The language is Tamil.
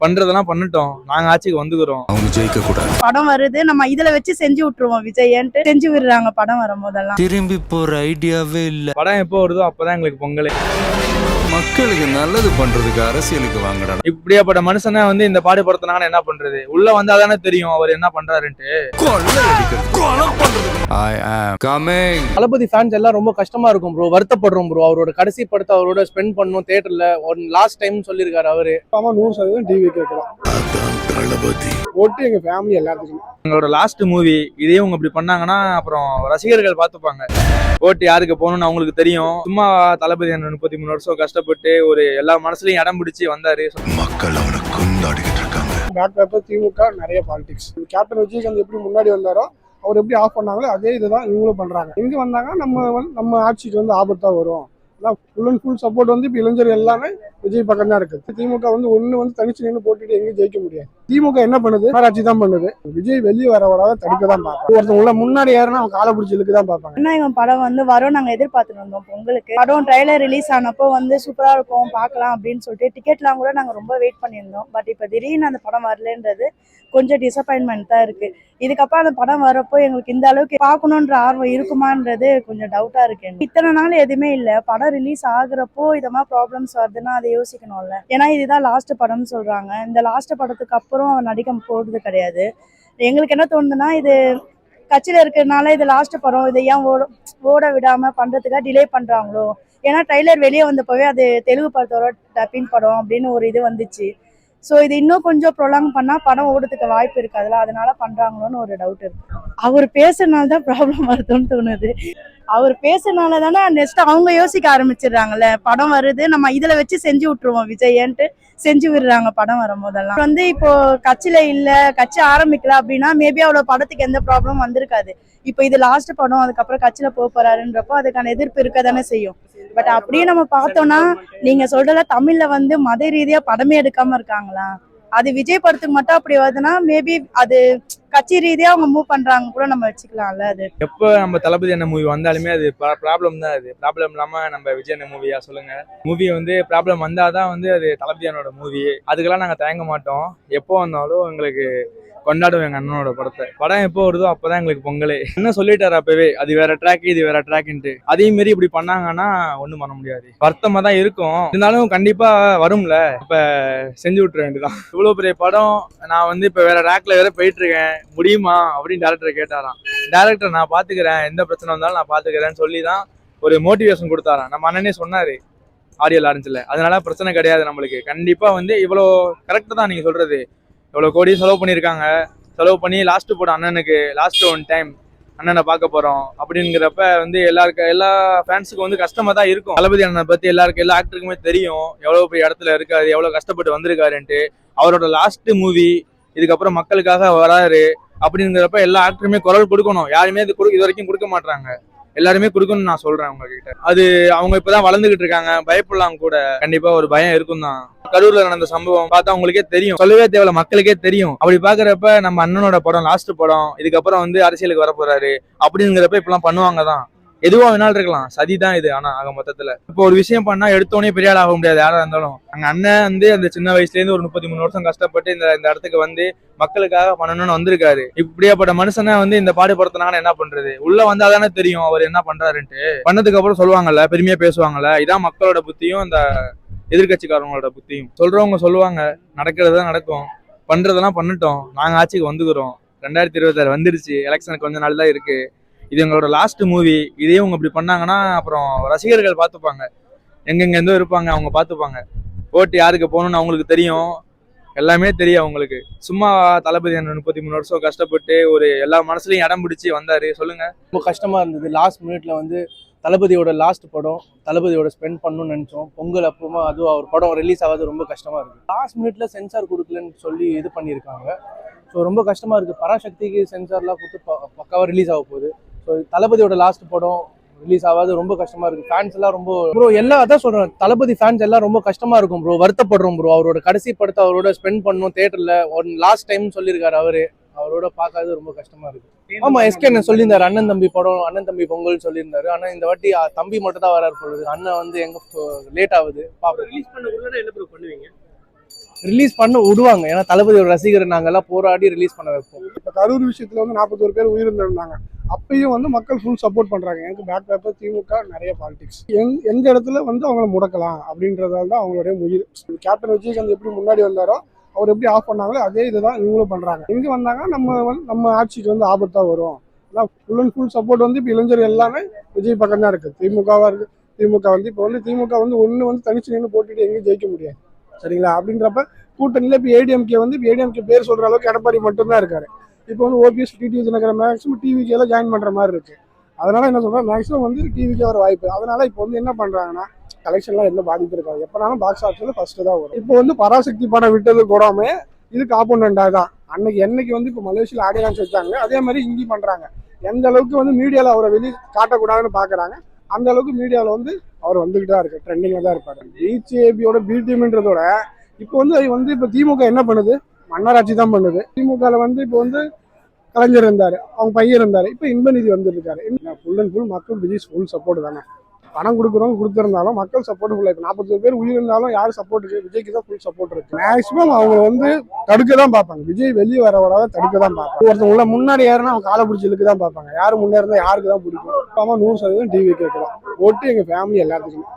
பண்றதெல்லாம் பண்ணட்டும், நாங்க ஆட்சிக்கு வந்துக்கிறோம். அவங்க ஜெயிக்க கூடாது. படம் வருது, நம்ம இதுல வச்சு செஞ்சு விட்டுருவோம் விஜய்ன்ட்டு செஞ்சு விடுறாங்க படம் வரும்போதெல்லாம். திரும்பி போற ஐடியாவே இல்ல. படம் எப்போ வருதோ அப்பதான் எங்களுக்கு பொங்கலே. மக்களுக்கு நல்லது பண்றதுக்கு அரசியலுக்கு வாங்கடா. இப்படியாப்பட்ட மனுஷனை வந்து இந்த பாடுபடுத்தினாங்கன்னா என்ன பண்றது? உள்ள வந்தாதானே தெரியும் அவர் என்ன பண்றாருன்ட்டு. I am coming. Thalapathy fans எல்லாம் ரொம்ப கஷ்டமா இருக்கும் ப்ரோ, வருத்தப்படுறோம் ப்ரோ. அவரோட கடைசி படத்தை அவரோட ஸ்பெண்ட் பண்ணணும் தியேட்டர்ல ஒரு லாஸ்ட் டைம் சொல்லியிருக்காரு அவரு. 100% டிவி கேட்கலாம். தளபதி ஓட்டு எங்க ஃபேமிலி எல்லாத்துக்கும். எங்களோட லாஸ்ட் மூவி இதே இவங்க இப்படி பண்ணாங்கன்னா அப்புறம் ரசிகர்கள் பார்த்துப்பாங்க. ஓட்டு யாருக்கு போகணும்னு அவங்களுக்கு தெரியும். சும்மா தளபதி 33 வருஷம் கஷ்டப்பட்டு ஒரு எல்லா மனசுலயும் இடம் பிடிச்சி வந்தாரு. மக்கள் அவனை கொண்டாடிக்கிட்டு இருக்காங்க. பேக் பேப்பர் திமுக நிறைய பாலிடிக்ஸ். கேப்டன் விஜயகாந்த் எப்படி முன்னாடி வந்தாரோ அவர் எப்படி ஆஃப் பண்ணாங்களோ அதே இதுதான் இவங்களும் பண்றாங்க. எங்க வந்தாங்க நம்ம ஆட்சிக்கு வந்து ஆபத்தா வரும். ஃபுல் அண்ட் ஃபுல் சப்போர்ட் வந்து இப்போ இளைஞர்கள் எல்லாமே விஜய் பக்கம் தான் இருக்குது. திமுக வந்து தனிச்சு நின்று போட்டுட்டு எங்கேயும் ஜெயிக்க முடியாது. திமுக என்ன பண்ணுது? ஆட்சி தான் பண்ணுது. விஜய் வெளியே வர தடுக்க தான் பார்ப்பாங்க. ஒருத்தவங்க முன்னாடி யாருன்னா அவங்க காலை பிடிச்சி இழுக்கு தான் பார்ப்பாங்க. ஏன்னா இவன் படம் வந்து வரும் நாங்க எதிர்பார்த்துட்டு வந்தோம் பொங்கலுக்கு. படம் ட்ரைலர் ரிலீஸ் ஆனப்போ வந்து சூப்பரா இருக்கும் பார்க்கலாம் அப்படின்னு சொல்லிட்டு டிக்கெட்லாம் கூட நாங்க ரொம்ப வெயிட் பண்ணியிருந்தோம். பட் இப்போ திடீர்னு அந்த படம் வரலன்றது கொஞ்சம் டிசப்பாயின்மெண்ட் தான் இருக்கு. இதுக்கப்புறம் அந்த படம் வரப்போ எங்களுக்கு இந்த அளவுக்கு பார்க்கணுன்ற ஆர்வம் இருக்குமான்றது கொஞ்சம் டவுட்டா இருக்கு. இத்தனை நாள் எதுவுமே இல்லை, படம் ரிலீஸ் ஆகுறப்போ இந்த மாதிரி ப்ராப்ளம்ஸ் வருதுன்னா அதை யோசிக்கணும்ல. ஏன்னா இதுதான் லாஸ்ட் படம்னு சொல்றாங்க. இந்த லாஸ்ட் படத்துக்கு அப்புறம் அவன் நடிக்க போறது கிடையாது. எங்களுக்கு என்ன தோணுதுன்னா இது கட்சியில இருக்கிறதுனால இது லாஸ்ட் படம், இதை ஏன் ஓட விடாம பண்றதுக்காக டிலே பண்றாங்களோ. ஏன்னா ட்ரைலர் வெளியே வந்தப்பவே அது தெலுங்கு படத்தோட டப்பிங் படம் அப்படின்னு ஒரு இது வந்துச்சு. ஸோ இது இன்னும் கொஞ்சம் ப்ரொலாங் பண்ணா படம் ஓடுறதுக்கு வாய்ப்பு இருக்காதுல்ல, அதனால பண்றாங்களோன்னு ஒரு டவுட் இருக்கு. அவர் பேசுறதுனால தான் ப்ராப்ளம் வருதுன்னு தோணுது. அவர் பேசுறதுனால தானே நெக்ஸ்ட் அவங்க யோசிக்க ஆரம்பிச்சிடுறாங்கல்ல. படம் வருது, நம்ம இதுல வச்சு செஞ்சு விட்டுருவோம் விஜய்ன்ட்டு செஞ்சு விடுறாங்க படம் வரும்போதெல்லாம். வந்து இப்போ கட்சியில இல்ல, கட்சி ஆரம்பிக்கல அப்படின்னா மேபி அவ்வளவு படத்துக்கு எந்த ப்ராப்ளம் வந்திருக்காது. இப்போ இது லாஸ்ட் படம், அதுக்கப்புறம் கட்சியில போறாருன்றப்போ அதுக்கான எதிர்ப்பு இருக்க தானே செய்யும். பட் அப்படியே நம்ம பார்த்தோம்னா நீங்க சொல்றத தமிழ்ல வந்து மத ரீதியா படமே எடுக்காம இருக்காங்களா? அது விஜய் படத்துக்கு மட்டும் அப்படி வருதுன்னா மேபி அது கட்சி ரீதியா அவங்க மூவ் பண்றாங்க கூட நம்ம வச்சுக்கலாம்ல. அது எப்போ நம்ம தளபதி என்ன மூவி வந்தாலுமே அது ப்ராப்ளம் தான். அது ப்ராப்ளம் இல்லாம நம்ம விஜய் என்ன மூவியா சொல்லுங்க? மூவி வந்து ப்ராப்ளம் வந்தாதான் வந்து அது தளபதியானோட மூவி. அதுக்கெல்லாம் நாங்க தயங்க மாட்டோம். எப்போ வந்தாலும் எங்களுக்கு கொண்டாடுவோம் எங்க அண்ணனோட படத்தை. படம் எப்போ வருதோ அப்பதான் எங்களுக்கு பொங்கலே. என்ன சொல்லிட்டாரு அப்பவே, அது வேற ட்ராக் இது வேற ட்ராக்ன்ட்டு. அதே மாரி இப்படி பண்ணாங்கன்னா ஒண்ணும் பண்ண முடியாது. வருத்தமா தான் இருக்கும், இருந்தாலும் கண்டிப்பா வரும்ல. இப்ப செஞ்சு விட்டுற வேண்டியதான். இவ்வளவு பெரிய படம் நான் வந்து இப்ப வேற ட்ராக்ல வேற போயிட்டு இருக்கேன், முடியுமா அப்படின்னு டேரக்டர் கேட்டாராம். டேரக்டர் நான் பாத்துக்கிறேன், எந்த பிரச்சனை வந்தாலும் நான் பாத்துக்கிறேன்னு சொல்லிதான் ஒரு மோட்டிவேஷன் கொடுத்தாராம். நம்ம அண்ணனே சொன்னாரு ஆடியோ லான்ச்ல. அதனால பிரச்சனை கிடையாது நம்மளுக்கு. கண்டிப்பா வந்து இவ்வளோ கரெக்ட் தான் நீங்க சொல்றது. எவ்வளோ கோடி செலவு பண்ணியிருக்காங்க. செலவு பண்ணி லாஸ்ட் போடும் அண்ணனுக்கு, லாஸ்ட் ஒன் டைம் அண்ணனை பார்க்க போறோம் அப்படிங்கிறப்ப வந்து எல்லா ஃபேன்ஸுக்கும் வந்து கஷ்டமா தான் இருக்கும். தளபதி அண்ணனை பத்தி எல்லா ஆக்டருக்குமே தெரியும் எவ்வளவு பெரிய இடத்துல இருக்காரு, எவ்வளவு கஷ்டப்பட்டு வந்திருக்காருன்ட்டு. அவரோட லாஸ்ட் மூவி, இதுக்கப்புறம் மக்களுக்காக வராரு அப்படிங்கிறப்ப எல்லா ஆக்டருமே குரல் கொடுக்கணும். யாருமே இது வரைக்கும் கொடுக்க மாட்டாங்க. எல்லாருமே கொடுக்கணும்னு நான் சொல்றேன் உங்ககிட்ட. அது அவங்க இப்பதான் வளர்ந்துகிட்டு இருக்காங்க, பயப்படலாம் கூட. கண்டிப்பா ஒரு பயம் இருக்கும் தான். கரூர்ல நடந்த சம்பவம் பார்த்தா உங்களுக்கே தெரியும், சொல்லவே தேவையில்ல, மக்களுக்கே தெரியும். அப்படி பாக்குறப்ப நம்ம அண்ணனோட படம் லாஸ்ட் படம், இதுக்கப்புறம் வந்து அரசியலுக்கு வர போறாரு அப்படிங்கிறப்ப இப்பெல்லாம் பண்ணுவாங்க தான். எதுவா வேணாலும் இருக்கலாம், சதிதான் இது. ஆனா ஆக மொத்தத்துல இப்போ ஒரு விஷயம் பண்ணா எடுத்தோடனே பெரிய ஆள் ஆக முடியாது யாரா இருந்தாலும். அங்க அண்ணன் வந்து அந்த சின்ன வயசுல இருந்து ஒரு 33 வருஷம் கஷ்டப்பட்டு இந்த இடத்துக்கு வந்து மக்களுக்காக பண்ணணும்னு வந்திருக்காரு. இப்படியாப்பட்ட மனுஷனை வந்து இந்த பாடுபடுத்தினாங்கன்னா என்ன பண்றது? உள்ள வந்தாதானே தெரியும் அவர் என்ன பண்றாருன்ட்டு. பண்ணதுக்கு அப்புறம் சொல்லுவாங்கல்ல, பெருமையா பேசுவாங்கல்ல. இதான் மக்களோட புத்தியும் அந்த எதிர்கட்சிக்காரங்களோட புத்தியும். சொல்றவங்க சொல்லுவாங்க, நடக்கிறதுதான் நடக்கும், பண்றதெல்லாம் பண்ணட்டும், நாங்க ஆட்சிக்கு வந்துக்கிறோம். 2026 வந்துருச்சு, எலெக்ஷனுக்கு கொஞ்ச நாள் தான் இருக்கு. இது எங்களோட லாஸ்ட் மூவி. இதே இவங்க இப்படி பண்ணாங்கன்னா அப்புறம் ரசிகர்கள் பார்த்துப்பாங்க. எங்கெங்க இருந்தோ இருப்பாங்க, அவங்க பார்த்துப்பாங்க. ஓட்டு யாருக்கு போகணும்னு அவங்களுக்கு தெரியும், எல்லாமே தெரியும் அவங்களுக்கு. சும்மா தளபதி 33 வருஷம் கஷ்டப்பட்டு ஒரு எல்லா மனசுலயும் இடம் பிடிச்சி வந்தாரு. சொல்லுங்க. ரொம்ப கஷ்டமா இருந்தது. லாஸ்ட் மினிட்ல வந்து தளபதியோட லாஸ்ட் படம், தளபதியோட ஸ்பெண்ட் பண்ணணும்னு நினைச்சோம். பொங்கல் அப்புறமா அதுவும் அவர் படம் ரிலீஸ் ஆகாது ரொம்ப கஷ்டமா இருக்கு. லாஸ்ட் மினிட்ல சென்சார் கொடுக்கலன்னு சொல்லி இது பண்ணியிருக்காங்க. ஸோ ரொம்ப கஷ்டமா இருக்கு. பராசக்திக்கு சென்சார்லாம் கொடுத்து பக்காவா ரிலீஸ் ஆக போகுது. ஸோ தளபதியோட லாஸ்ட் படம் ரிலீஸ் ஆகாது ரொம்ப கஷ்டமா இருக்கு. ஃபேன்ஸ் எல்லாம் ரொம்ப ப்ரோ எல்லாம் அதான் சொல்றேன், தளபதி ஃபேன்ஸ் எல்லாம் ரொம்ப கஷ்டமா இருக்கும் ப்ரோ, வருத்தப்படுறோம் ப்ரோ. அவரோட கடைசி படத்தை அவரோட ஸ்பெண்ட் பண்ணணும் தியேட்டர்ல ஒரு லாஸ்ட் டைம் சொல்லியிருக்காரு அவரு. அவரோட பார்க்காது ரொம்ப கஷ்டமா இருக்கு. ஆமா, எஸ்கே என்ன சொல்லியிருந்தாரு, அண்ணன் தம்பி படம், அண்ணன் தம்பி பொங்கல் சொல்லியிருந்தாரு. ஆனா இந்த வாட்டி தம்பி மட்டும் தான் வராரு சொல்லுது. அண்ணன் வந்து எங்க லேட் ஆகுது. ரிலீஸ் பண்ண என்ன ப்ரோ பண்ணுவீங்க? ரிலீஸ் பண்ண விடுவாங்க. ஏன்னா தளபதியோட ரசிகர் நாங்கெல்லாம் போராடி ரிலீஸ் பண்ண வைப்போம். இப்போ கரூர் விஷயத்துல வந்து 41 பேர் உயிரிழந்திருந்தாங்க. அப்பயும் வந்து மக்கள் ஃபுல் சப்போர்ட் பண்றாங்க. எனக்கு பேக் பேப்பர் திமுக நிறைய பாலிடிக்ஸ் எந்த இடத்துல வந்து அவங்கள முடக்கலாம் அப்படின்றதால தான் அவங்களுடைய முயல். கேப்டன் விஜயகாந்த் எப்படி முன்னாடி வந்தாரோ அவர் எப்படி ஆஃப் பண்ணாங்களோ அதே இதுதான் இவங்களும் பண்றாங்க. இங்க வந்தாங்க நம்ம ஆட்சிக்கு வந்து ஆபத்தா வரும். ஃபுல் அண்ட் ஃபுல் சப்போர்ட் வந்து இப்போ இளைஞர் எல்லாமே விஜய் பக்கம் தான் இருக்கு. திமுகவா இருக்கு. திமுக வந்து இப்போ வந்து திமுக வந்து ஒன்று வந்து தனிச்சு நின்று போட்டுட்டு எங்கேயும் ஜெயிக்க முடியாது. சரிங்களா? அப்படின்றப்ப கூட்டணியில் இப்போ ஏடிஎம்கே வந்து இப்போ ஏடிஎம்கே பேர் சொல்ற அளவுக்கு எடப்பாடி மட்டும்தான் இருக்காரு. இப்போ வந்து ஓபிஎஸ் டிடிவி தினகரன் மேக்ஸிமம் டிவிக்கெல்லாம் ஜாயின் பண்ற மாதிரி இருக்கு. அதனால என்ன சொல்றேன், மேக்ஸிமம் வந்து டிவிக்கு வர வாய்ப்பு. அதனால இப்போ வந்து என்ன பண்றாங்கன்னா கலெக்ஷன்லாம் எந்த பாதிப்பு இருக்காது. எப்பனாலும் பாக்ஸ் ஆஃபீஸில் ஃபர்ஸ்ட் தான் வரும். இப்போ வந்து பராசக்தி படம் விட்டது கூடாம இதுக்கு ஆப்போனண்டா தான் என்னைக்கு வந்து இப்போ மலேசியாவில் ஆடியன்ஸ் வச்சாங்க அதே மாதிரி இங்கி பண்றாங்க. எந்த அளவுக்கு வந்து மீடியாவில் அவரை வெளியே காட்டக்கூடாதுன்னு பாக்குறாங்க அந்த அளவுக்கு மீடியாவில் வந்து அவர் வந்துகிட்டு தான் இருக்கு. ட்ரெண்டிங்ல தான் இருப்பாரு. பிஜேபியோட பி டீம்ன்றதோட இப்போ இப்போ திமுக என்ன பண்ணுது, மன்னராட்சி தான் பண்ணுது. திமுகவில் வந்து இப்போ வந்து கலைஞர் இருந்தாரு, அவங்க பையன் இருந்தாரு, இப்போ இன்பநிதி வந்துருக்காரு. ஃபுல் அண்ட் ஃபுல் மக்கள் விஜய் ஃபுல் சப்போர்ட் தானே. பணம் கொடுக்குறவங்க கொடுத்துருந்தாலும் மக்கள் சப்போர்ட் ஃபுல்லாக இப்போ 40 பேர் உயிர் இருந்தாலும் யார் சப்போர்ட்டுக்கு விஜய்க்கு தான் ஃபுல் சப்போர்ட் இருக்கு. மேக்ஸிமம் அவங்க வந்து தடுக்க தான் பார்ப்பாங்க. விஜய் வெளியே வர தடுக்க தான் பார்ப்பாங்க. ஒருத்தவங்க உள்ள முன்னாடி யாருன்னா அவங்க காலை பிடிச்சி இழுக்க தான் பார்ப்பாங்க. யாரும் முன்னே இருந்தால் யாருக்கு தான் பிடிக்கும். 100% டிவி கேட்கலாம். ஓட்டு எங்கள் ஃபேமிலி எல்லாத்துக்குமே.